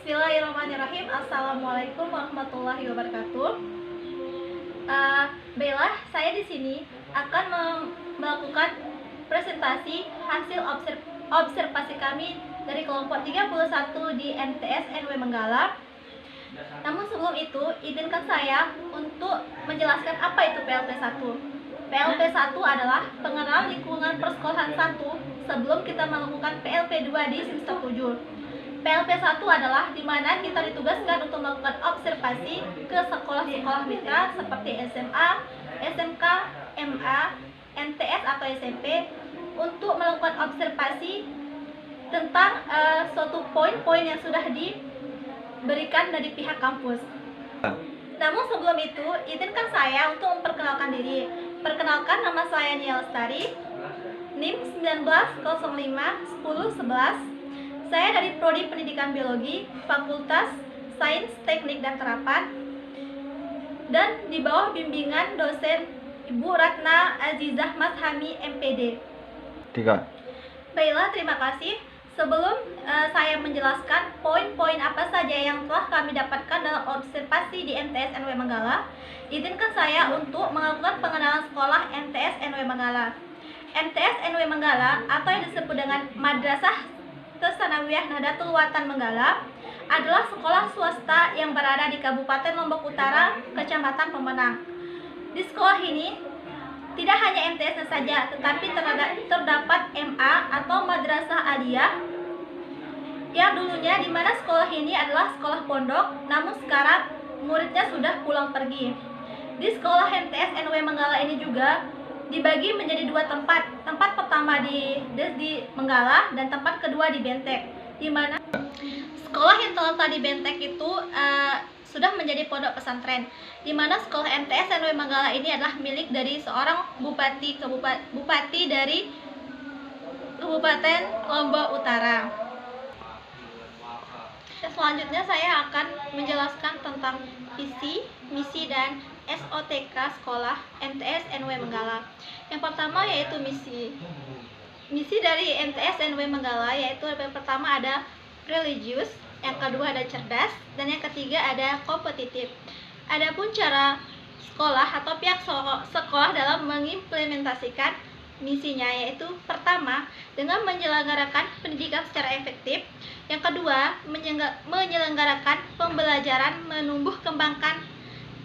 Bismillahirrahmanirrahim. Assalamualaikum warahmatullahi wabarakatuh. Baiklah, saya di sini akan melakukan presentasi hasil observasi kami dari kelompok 31 di MTS NW Menggala. Namun sebelum itu, izinkan saya untuk menjelaskan apa itu PLP1. PLP1 adalah pengenalan lingkungan persekolahan 1 sebelum kita melakukan PLP2 di semester 7. PLP1 adalah di mana kita ditugaskan untuk melakukan observasi ke sekolah-sekolah mitra seperti SMA, SMK, MA, MTS atau SMP untuk melakukan observasi tentang suatu poin-poin yang sudah diberikan dari pihak kampus. Namun sebelum itu, izinkan saya untuk memperkenalkan diri. Perkenalkan, nama saya Nia Lestari, NIM 19051011. Saya dari Prodi Pendidikan Biologi, Fakultas Sains, Teknik, dan Terapan, dan di bawah bimbingan dosen Ibu Ratna Azizah Mashami, MPD. 3. Baiklah, terima kasih. Sebelum saya menjelaskan poin-poin apa saja yang telah kami dapatkan dalam observasi di MTS NW Menggala, izinkan saya untuk melakukan pengenalan sekolah MTS NW Menggala. MTS NW Menggala atau yang disebut dengan Madrasah Tsanawiyah Nahdlatul Watan Menggala adalah sekolah swasta yang berada di Kabupaten Lombok Utara, Kecamatan Pemenang. Di sekolah ini tidak hanya MTS saja, tetapi terdapat MA atau Madrasah Aliyah yang dulunya di mana sekolah ini adalah sekolah pondok, namun sekarang muridnya sudah pulang pergi. Di sekolah MTS NW Menggala ini juga dibagi menjadi dua tempat. Tempat pertama di Menggala dan tempat kedua di Bentek. Di mana sekolah yang terletak di Bentek itu sudah menjadi pondok pesantren. Di mana sekolah MTS NW Menggala ini adalah milik dari seorang bupati dari Kabupaten Lombok Utara. Dan selanjutnya saya akan menjelaskan tentang visi, misi, dan SOTK sekolah MTS NW Menggala. Yang pertama yaitu misi. Misi dari MTS NW Menggala yaitu yang pertama ada religius, yang kedua ada cerdas, dan yang ketiga ada kompetitif. Adapun cara sekolah atau pihak sekolah dalam mengimplementasikan misinya yaitu pertama dengan menyelenggarakan pendidikan secara efektif, yang kedua menyelenggarakan pembelajaran menumbuh kembangkan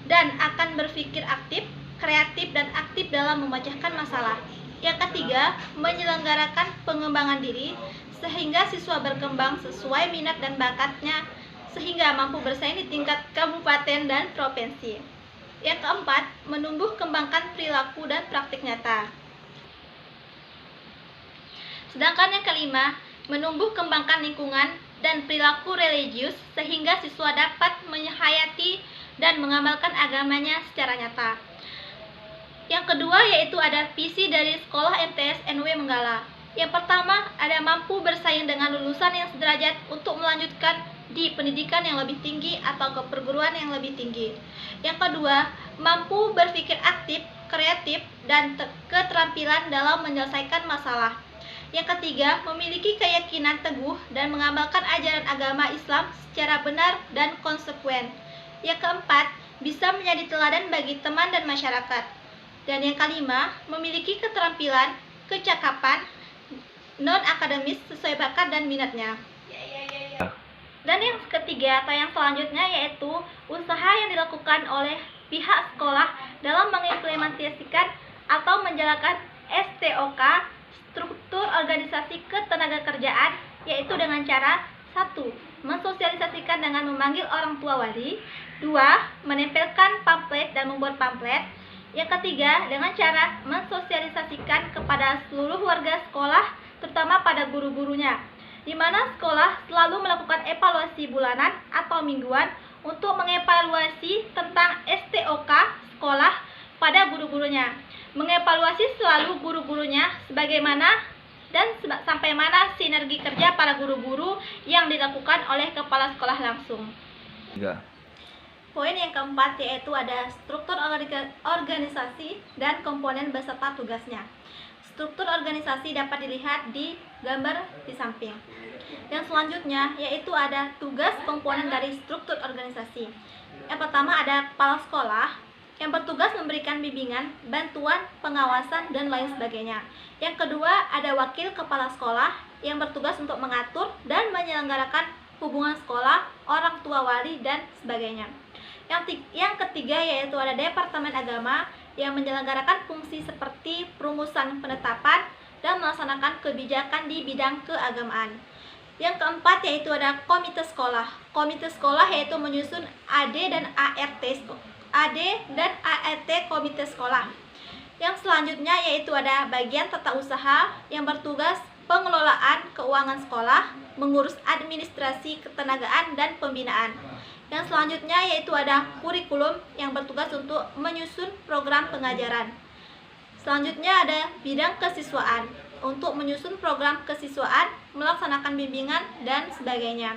dan akan berpikir aktif, kreatif, dan aktif dalam memecahkan masalah. Yang ketiga, menyelenggarakan pengembangan diri sehingga siswa berkembang sesuai minat dan bakatnya sehingga mampu bersaing di tingkat kabupaten dan provinsi. Yang keempat, menumbuh kembangkan perilaku dan praktik nyata. Sedangkan yang kelima, menumbuh kembangkan lingkungan dan perilaku religius sehingga siswa dapat menghayati dan mengamalkan agamanya secara nyata. Yang kedua yaitu ada visi dari sekolah MTS NW Menggala. Yang pertama ada mampu bersaing dengan lulusan yang sederajat untuk melanjutkan di pendidikan yang lebih tinggi atau ke perguruan yang lebih tinggi. Yang kedua, mampu berpikir aktif, kreatif, dan keterampilan dalam menyelesaikan masalah. Yang ketiga, memiliki keyakinan teguh dan mengamalkan ajaran agama Islam secara benar dan konsekuen. Yang keempat, bisa menjadi teladan bagi teman dan masyarakat. Dan yang kelima, memiliki keterampilan, kecakapan, non-akademis sesuai bakat dan minatnya. Dan yang ketiga atau yang selanjutnya yaitu usaha yang dilakukan oleh pihak sekolah dalam mengimplementasikan atau menjalankan STOK, struktur organisasi ketenagakerjaan, yaitu dengan cara 1. Mensosialisasikan dengan memanggil orang tua wali. 2. Menempelkan pamflet dan membuat pamflet. Yang ketiga, dengan cara mensosialisasikan kepada seluruh warga sekolah, terutama pada guru-gurunya, di mana sekolah selalu melakukan evaluasi bulanan atau mingguan untuk mengevaluasi tentang STOK sekolah pada guru-gurunya. Mengevaluasi selalu guru-gurunya sebagaimana dan sampai mana sinergi kerja para guru-guru yang dilakukan oleh kepala sekolah langsung. 3. Poin yang keempat yaitu ada struktur organisasi dan komponen beserta tugasnya. Struktur organisasi dapat dilihat di gambar di samping. Yang selanjutnya yaitu ada tugas komponen dari struktur organisasi. Yang pertama ada kepala sekolah yang bertugas memberikan bimbingan, bantuan, pengawasan, dan lain sebagainya. Yang kedua ada wakil kepala sekolah yang bertugas untuk mengatur dan menyelenggarakan hubungan sekolah, orang tua wali, dan sebagainya. Yang ketiga yaitu ada Departemen Agama yang menyelenggarakan fungsi seperti perumusan penetapan dan melaksanakan kebijakan di bidang keagamaan. Yang keempat yaitu ada komite sekolah. Komite sekolah yaitu menyusun AD dan ART komite sekolah. Yang selanjutnya yaitu ada bagian tata usaha yang bertugas pengelolaan keuangan sekolah, mengurus administrasi ketenagaan dan pembinaan. Yang selanjutnya yaitu ada kurikulum yang bertugas untuk menyusun program pengajaran. Selanjutnya ada bidang kesiswaan untuk menyusun program kesiswaan, melaksanakan bimbingan, dan sebagainya.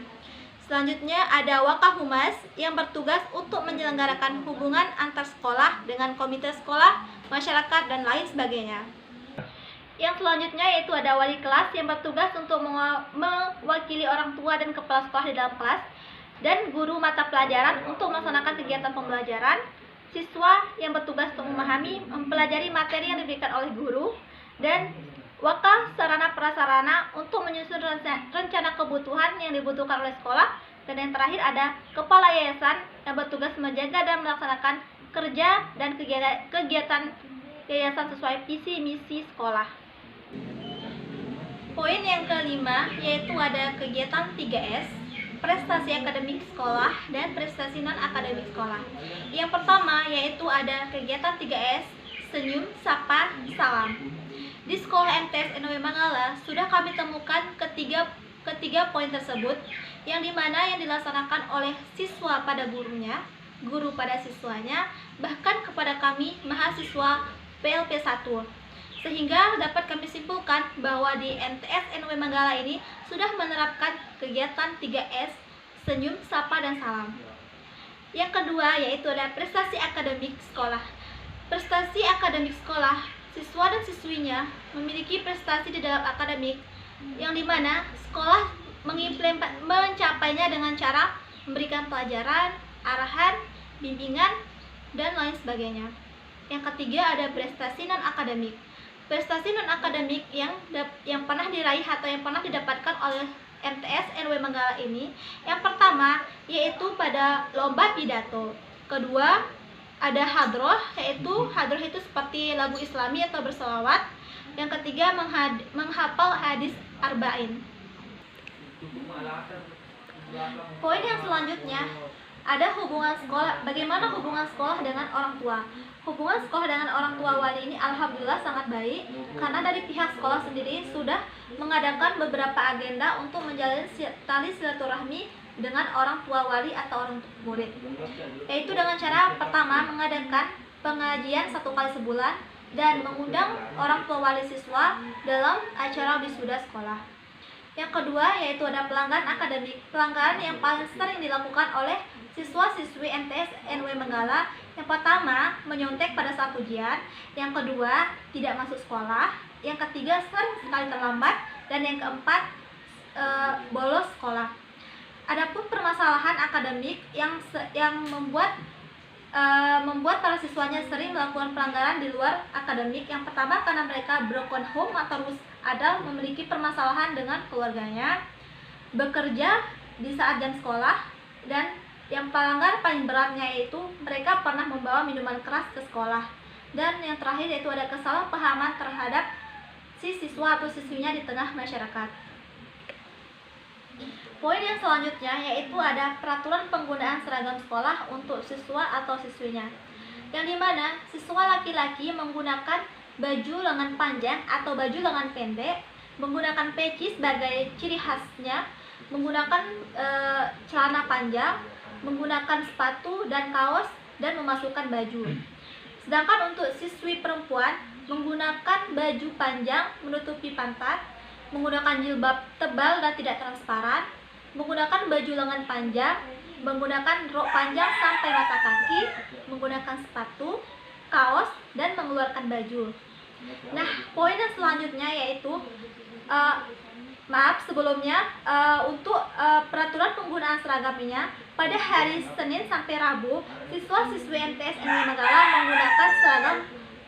Selanjutnya ada Wakahumas yang bertugas untuk menyelenggarakan hubungan antar sekolah dengan komite sekolah, masyarakat, dan lain sebagainya. Yang selanjutnya yaitu ada wali kelas yang bertugas untuk mewakili orang tua dan kepala sekolah di dalam kelas, dan guru mata pelajaran untuk melaksanakan kegiatan pembelajaran, siswa yang bertugas untuk memahami, mempelajari materi yang diberikan oleh guru, dan waka sarana prasarana untuk menyusun rencana kebutuhan yang dibutuhkan oleh sekolah, dan yang terakhir ada kepala yayasan yang bertugas menjaga dan melaksanakan kerja dan kegiatan yayasan sesuai visi misi sekolah. Poin yang kelima yaitu ada kegiatan 3S, prestasi akademik sekolah dan prestasi non-akademik sekolah. Yang pertama yaitu ada kegiatan 3S, senyum, sapa, salam. Di sekolah MTS NW Manggala sudah kami temukan ketiga poin tersebut, yang dimana yang dilaksanakan oleh siswa pada gurunya, guru pada siswanya, bahkan kepada kami mahasiswa PLP 1. Sehingga dapat kami simpulkan bahwa di MTS NW Manggala ini sudah menerapkan kegiatan 3S, senyum, sapa, dan salam. Yang kedua yaitu ada prestasi akademik sekolah. Prestasi akademik sekolah, siswa dan siswinya memiliki prestasi di dalam akademik, yang dimana sekolah mencapainya dengan cara memberikan pelajaran, arahan, bimbingan, dan lain sebagainya. Yang ketiga ada prestasi non-akademik. Prestasi non-akademik yang pernah diraih atau yang pernah didapatkan oleh MTS NW Manggala ini, yang pertama yaitu pada lomba pidato. Kedua ada hadroh, yaitu hadroh itu seperti lagu islami atau berselawat. Yang ketiga menghafal hadis arba'in. Poin yang selanjutnya ada hubungan sekolah. Bagaimana hubungan sekolah dengan orang tua? Hubungan sekolah dengan orang tua wali ini alhamdulillah sangat baik, karena dari pihak sekolah sendiri sudah mengadakan beberapa agenda untuk menjalin tali silaturahmi dengan orang tua wali atau orang murid. Yaitu dengan cara pertama mengadakan pengajian 1 kali sebulan dan mengundang orang tua wali siswa dalam acara wisuda sekolah. Yang kedua yaitu ada pelanggan akademik. Pelanggan yang paling sering dilakukan oleh siswa-siswi MTS NW Manggala, yang pertama menyontek pada saat ujian, yang kedua tidak masuk sekolah, yang ketiga sering sekali terlambat, dan yang keempat bolos sekolah. Adapun permasalahan akademik yang membuat para siswanya sering melakukan pelanggaran di luar akademik. Yang pertama karena mereka broken home atau ada memiliki permasalahan dengan keluarganya, bekerja di saat jam sekolah, dan yang pelanggar paling beratnya yaitu mereka pernah membawa minuman keras ke sekolah. Dan yang terakhir yaitu ada kesalahpahaman terhadap si siswa atau siswinya di tengah masyarakat. Poin yang selanjutnya yaitu ada peraturan penggunaan seragam sekolah untuk siswa atau siswinya, yang dimana siswa laki-laki menggunakan baju lengan panjang atau baju lengan pendek, menggunakan peci sebagai ciri khasnya, menggunakan celana panjang, menggunakan sepatu dan kaos, dan memasukkan baju. Sedangkan untuk siswi perempuan menggunakan baju panjang menutupi pantat, menggunakan jilbab tebal dan tidak transparan, menggunakan baju lengan panjang, menggunakan rok panjang sampai mata kaki, menggunakan sepatu, kaos, dan mengeluarkan baju. Nah, poin yang selanjutnya yaitu sebelumnya untuk peraturan penggunaan seragamnya pada hari Senin sampai Rabu, siswa-siswi MTS NW Manggala menggunakan seragam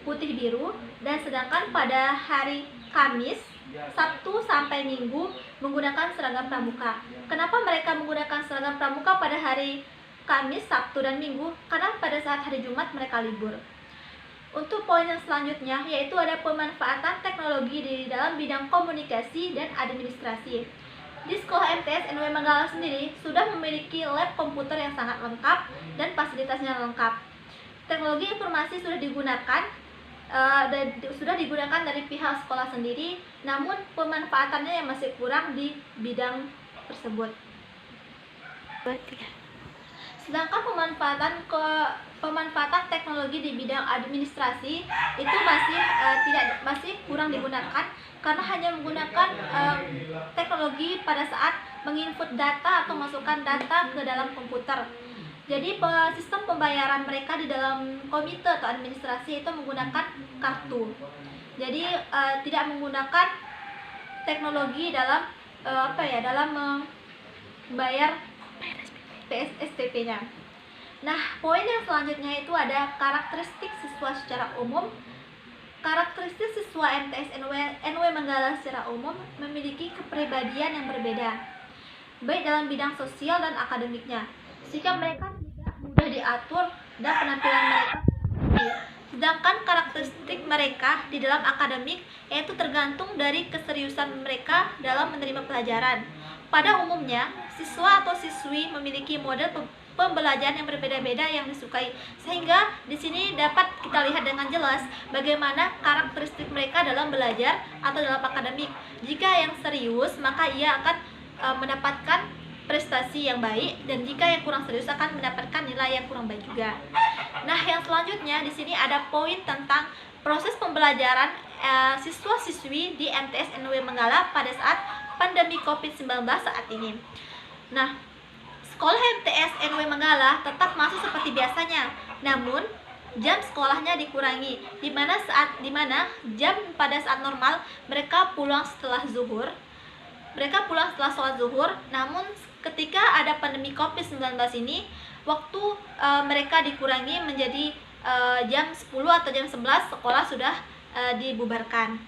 putih biru, dan sedangkan pada hari Kamis, Sabtu sampai Minggu menggunakan seragam pramuka. Kenapa mereka menggunakan seragam pramuka pada hari Kamis, Sabtu, dan Minggu? Karena pada saat hari Jumat mereka libur. Untuk poin yang selanjutnya yaitu ada pemanfaatan teknologi di dalam bidang komunikasi dan administrasi. Di sekolah MTS NW Manggala sendiri sudah memiliki lab komputer yang sangat lengkap dan fasilitasnya lengkap. Teknologi informasi sudah digunakan dari pihak sekolah sendiri, namun pemanfaatannya yang masih kurang di bidang tersebut. Sedangkan pemanfaatan teknologi di bidang administrasi itu masih kurang digunakan, karena hanya menggunakan teknologi pada saat menginput data atau masukkan data ke dalam komputer. Jadi sistem pembayaran mereka di dalam komite atau administrasi itu menggunakan kartu. Jadi tidak menggunakan teknologi dalam dalam membayar SPP-nya. Nah, poin yang selanjutnya itu ada karakteristik siswa secara umum. Karakteristik siswa MTS NW Manggala secara umum memiliki kepribadian yang berbeda, baik dalam bidang sosial dan akademiknya. Sikap mereka tidak mudah diatur dan penampilan mereka tinggi. Sedangkan karakteristik mereka di dalam akademik yaitu tergantung dari keseriusan mereka dalam menerima pelajaran. Pada umumnya, siswa atau siswi memiliki model pembelajaran yang berbeda-beda yang disukai, sehingga di sini dapat kita lihat dengan jelas bagaimana karakteristik mereka dalam belajar atau dalam akademik. Jika yang serius, maka ia akan mendapatkan prestasi yang baik, dan jika yang kurang serius akan mendapatkan nilai yang kurang baik juga. Nah, yang selanjutnya di sini ada poin tentang proses pembelajaran siswa-siswi di MTS NW Manggala pada saat pandemi COVID-19 saat ini. Nah, sekolah MTS NW Manggala tetap masih seperti biasanya, namun jam sekolahnya dikurangi, di mana jam pada saat normal mereka pulang setelah zuhur. Mereka pulang setelah sholat zuhur, namun ketika ada pandemi COVID-19 ini, waktu mereka dikurangi menjadi jam 10 atau jam 11 sekolah sudah dibubarkan.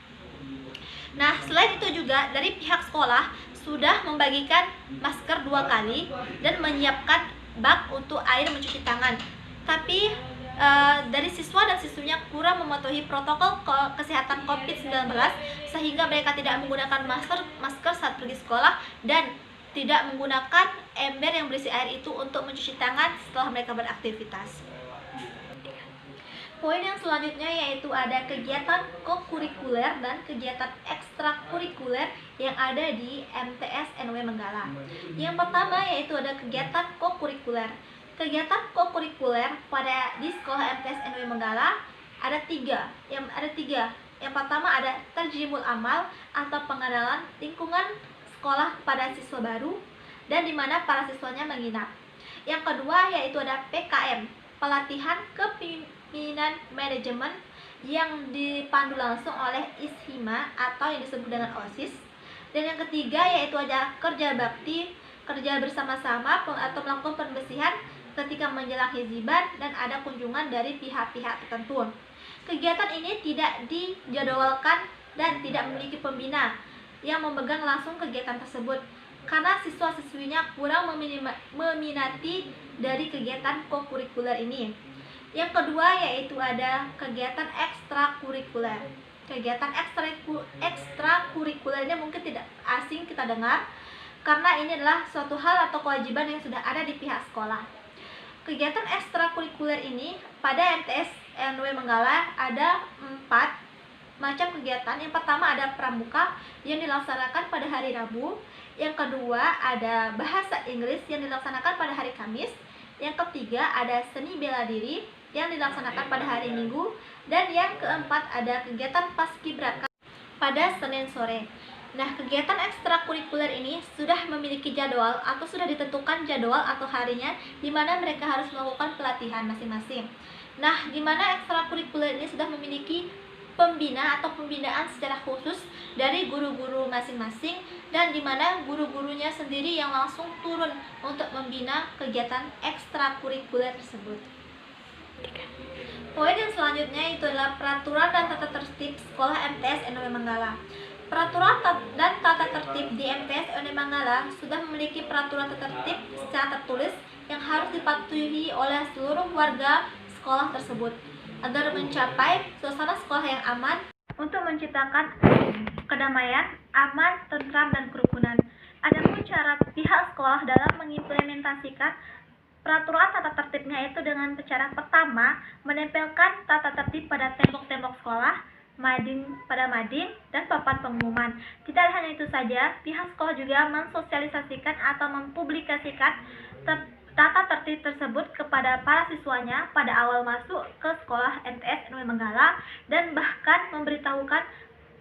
Nah, selain itu juga dari pihak sekolah sudah membagikan masker 2 kali dan menyiapkan bak untuk air mencuci tangan. Tapi dari siswa dan siswinya kurang mematuhi protokol kesehatan COVID-19, sehingga mereka tidak menggunakan masker saat pergi sekolah dan tidak menggunakan ember yang berisi air itu untuk mencuci tangan setelah mereka beraktivitas. Poin yang selanjutnya yaitu ada kegiatan kokurikuler dan kegiatan ekstrakurikuler yang ada di MTS NW Manggala. Yang pertama yaitu ada kegiatan kokurikuler. Kegiatan kokurikuler di sekolah MTS NW Manggala ada tiga. Yang pertama ada terjimul amal atau pengenalan lingkungan sekolah pada siswa baru dan di mana para siswanya menginap. Yang kedua yaitu ada PKM, pelatihan kepemimpinan manajemen, yang dipandu langsung oleh ISHIMA atau yang disebut dengan OSIS. Dan yang ketiga yaitu ada kerja bakti, kerja bersama-sama atau melakukan pembersihan ketika menjelang hiziban dan ada kunjungan dari pihak-pihak tertentu. Kegiatan ini tidak dijadwalkan dan tidak memiliki pembina yang memegang langsung kegiatan tersebut, karena siswa-siswinya kurang meminati dari kegiatan kokurikuler ini. Yang kedua yaitu ada kegiatan ekstrakurikuler. Kegiatan ekstrakurikuler ini mungkin tidak asing kita dengar, karena ini adalah suatu hal atau kewajiban yang sudah ada di pihak sekolah. Kegiatan ekstrakurikuler ini pada MTS NW Manggala ada 4 macam kegiatan. Yang pertama ada pramuka yang dilaksanakan pada hari Rabu. Yang kedua ada bahasa Inggris yang dilaksanakan pada hari Kamis. Yang ketiga ada seni bela diri yang dilaksanakan pada hari Minggu. Dan yang keempat ada kegiatan paskibraka pada Senin sore. Nah, kegiatan ekstrakurikuler ini sudah memiliki jadwal atau sudah ditentukan jadwal atau harinya di mana mereka harus melakukan pelatihan masing-masing. Nah, di mana ekstrakurikuler ini sudah memiliki pembina atau pembinaan secara khusus dari guru-guru masing-masing, dan di mana guru-gurunya sendiri yang langsung turun untuk membina kegiatan ekstrakurikuler tersebut. Poin yang selanjutnya itu adalah peraturan dan tata tertib sekolah MTS NW Manggala. Peraturan dan tata tertib di MTS NW Manggala sudah memiliki peraturan tata tertib secara tertulis yang harus dipatuhi oleh seluruh warga sekolah tersebut agar mencapai suasana sekolah yang aman untuk menciptakan kedamaian, aman, tentram, dan kerukunan. Adapun cara pihak sekolah dalam mengimplementasikan peraturan tata tertibnya itu dengan cara pertama, menempelkan tata tertib pada tembok-tembok sekolah, pada mading, dan papan pengumuman. Tidak hanya itu saja, pihak sekolah juga mensosialisasikan atau mempublikasikan tata tertib tersebut kepada para siswanya pada awal masuk ke sekolah MTS NW Manggala, dan bahkan memberitahukan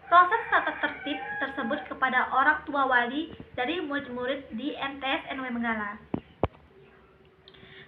proses tata tertib tersebut kepada orang tua wali dari murid-murid di MTS NW Manggala.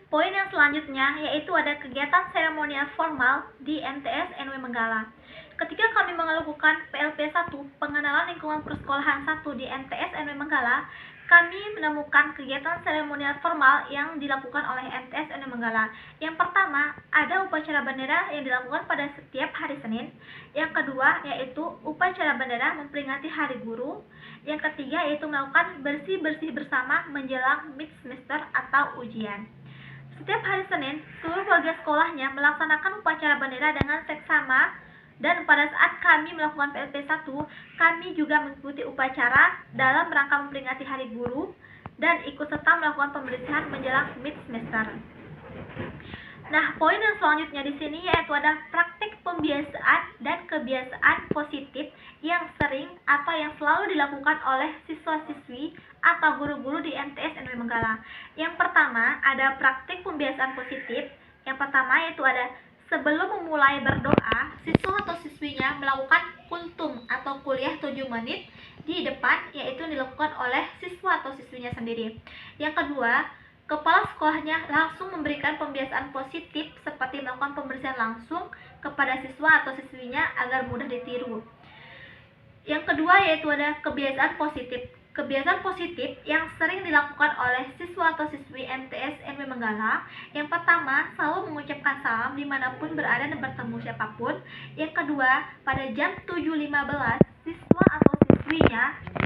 Poin yang selanjutnya yaitu ada kegiatan seremonial formal di MTS NW Manggala. Ketika kami melakukan PLP 1, pengenalan lingkungan persekolahan 1 di MTS NW Manggala, kami menemukan kegiatan seremonial formal yang dilakukan oleh MTS NW Manggala. Yang pertama, ada upacara bendera yang dilakukan pada setiap hari Senin. Yang kedua, yaitu upacara bendera memperingati Hari Guru. Yang ketiga, yaitu melakukan bersih-bersih bersama menjelang mid semester atau ujian. Setiap hari Senin, seluruh warga sekolahnya melaksanakan upacara bendera dengan seksama, dan pada saat kami melakukan PLP 1, kami juga mengikuti upacara dalam rangka memperingati Hari Guru dan ikut serta melakukan pembersihan menjelang mid semester. Nah, poin yang selanjutnya di sini yaitu ada praktik pembiasaan dan kebiasaan positif yang sering atau yang selalu dilakukan oleh siswa-siswi atau guru-guru di MTS NW Manggala. Yang pertama, ada praktik pembiasaan positif. Yang pertama yaitu ada sebelum memulai berdoa, siswa atau siswinya melakukan kultum atau kuliah 7 menit di depan, yaitu dilakukan oleh siswa atau siswinya sendiri. Yang kedua, kepala sekolahnya langsung memberikan pembiasaan positif seperti melakukan pembersihan langsung kepada siswa atau siswinya agar mudah ditiru. Yang kedua yaitu ada kebiasaan positif. Kebiasaan positif yang sering dilakukan oleh siswa atau siswi MTS NW Manggala. Yang pertama, selalu mengucapkan salam dimanapun berada dan bertemu siapapun. Yang kedua, pada jam 7.15, siswa atau siswinya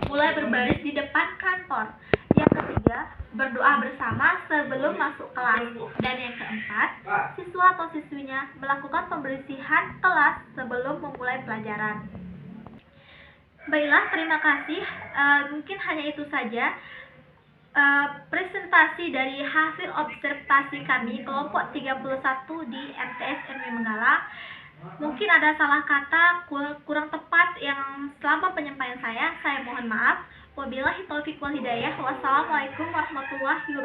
mulai berbaris di depan kantor. Yang ketiga, berdoa bersama sebelum masuk kelas. Dan yang keempat, siswa atau siswinya melakukan pembersihan kelas sebelum memulai pelajaran. Baiklah, terima kasih. Mungkin hanya itu saja presentasi dari hasil observasi kami kelompok 31 di MTS NW Manggala. Mungkin ada salah kata, kurang tepat yang selama penyampaian saya mohon maaf. Wabillahi taufiq wal hidayah. Wassalamualaikum warahmatullahi wabarakatuh.